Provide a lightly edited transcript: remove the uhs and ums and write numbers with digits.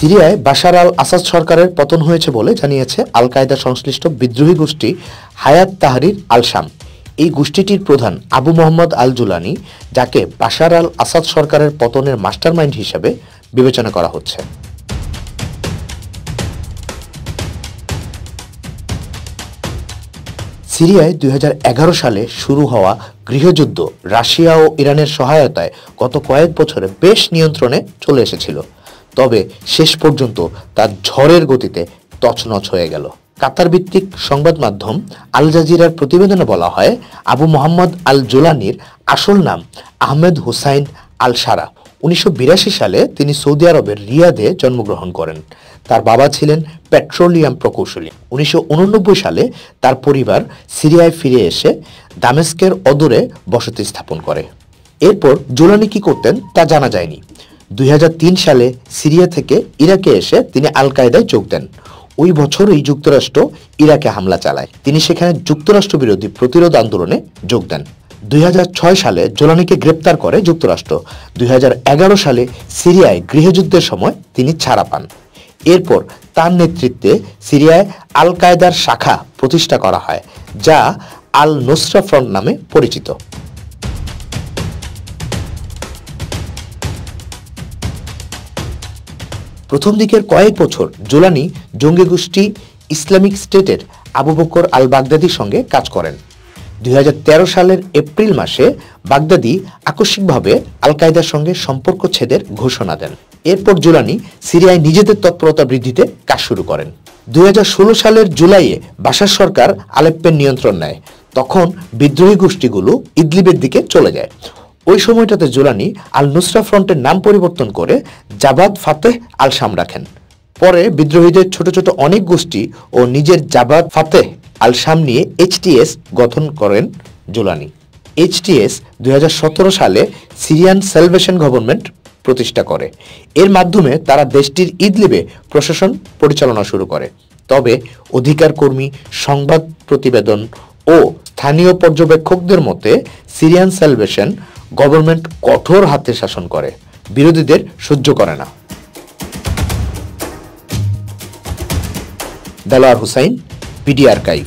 সিরিয়ায় বাশার আল আসাদ সরকারের পতন হয়েছে বলে জানিয়েছে আল কায়েদা সংশ্লিষ্ট বিদ্রোহী গোষ্ঠী হায়াত তাহরির আল শাম। এই গোষ্ঠীটির প্রধান আবু মোহাম্মদ আল জুলানি, যাকে বাশার আল আসাদ সরকারের পতনের মাস্টারমাইন্ড হিসেবে বিবেচনা করা হচ্ছে। সিরিয়ায় 2011 সালে শুরু হওয়া গৃহযুদ্ধ রাশিয়া ও ইরানের সহায়তায় গত কয়েক বছরে বেশ নিয়ন্ত্রণে চলে এসেছিল, তবে শেষ পর্যন্ত তার ঝড়ের গতিতে তছনছ হয়ে গেল। কাতার ভিত্তিক সংবাদ মাধ্যম আল জাজিরার প্রতিবেদনে বলা হয়, আবু মোহাম্মদ আল জুলানির আসল নাম আহমেদ হুসাইন আল সারা। 1982 সালে তিনি সৌদি আরবের রিয়াদে জন্মগ্রহণ করেন। তার বাবা ছিলেন পেট্রোলিয়াম প্রকৌশলী। 1989 সালে তার পরিবার সিরিয়ায় ফিরে এসে দামেস্কের অদূরে বসতি স্থাপন করে। এরপর জুলানি কি করতেন তা জানা যায়নি। 2003 সালে সিরিয়া থেকে ইরাকে এসে তিনি আল কায়েদায় যোগ দেন। ওই বছরই যুক্তরাষ্ট্র ইরাকে হামলা চালায়। তিনি সেখানে যুক্তরাষ্ট্র বিরোধী প্রতিরোধ আন্দোলনে যোগ দেন। 2006 সালে জুলানিকে গ্রেপ্তার করে যুক্তরাষ্ট্র। 2011 সালে সিরিয়ায় গৃহযুদ্ধের সময় তিনি ছাড়া পান। এরপর তার নেতৃত্বে সিরিয়ায় আল কায়েদার শাখা প্রতিষ্ঠা করা হয়, যা আল নুসরা ফ্রন্ট নামে পরিচিত। প্রথম দিকের কয়েক বছর জুলানি জঙ্গি গোষ্ঠী ইসলামিক স্টেটের আবু বকর আল বাগদাদির সঙ্গে কাজ করেন। 2013 সালের এপ্রিল মাসে বাগদাদি আকস্মিকভাবে আল কায়েদার সঙ্গে সম্পর্ক ছেদের ঘোষণা দেন। এরপর জুলানি সিরিয়ায় নিজেদের তৎপরতা বৃদ্ধিতে কাজ শুরু করেন। 2016 সালের জুলাইয়ে বাশার সরকার আলেপ্পের নিয়ন্ত্রণ নেয়। তখন বিদ্রোহী গোষ্ঠীগুলো ইদলিবের দিকে চলে যায়। ওই সময়টাতে জুলানি আল নুসরা ফ্রন্টের নাম পরিবর্তন করে জাবাত ফাতেহ আল শাম রাখেন। পরে বিদ্রোহীদের ছোট ছোট অনেক গোষ্ঠী ও নিজের জাবাত ফাতেহ আল শাম নিয়ে এইচটিএস গঠন করেন জুলানি। এইচটিএস 2017 সালে সিরিয়ান স্যালভেশন গভর্নমেন্ট প্রতিষ্ঠা করে। এর মাধ্যমে তারা দেশটির ইদলিবে প্রশাসন পরিচালনা শুরু করে। তবে অধিকার কর্মী, সংবাদ প্রতিবেদন ও স্থানীয় পর্যবেক্ষকদের মতে সিরিয়ান স্যালভেশন গভর্নমেন্ট কঠোর হাতে শাসন করে, বিরোধীদের সহ্য করে না। Delwar Hossain, PD archive.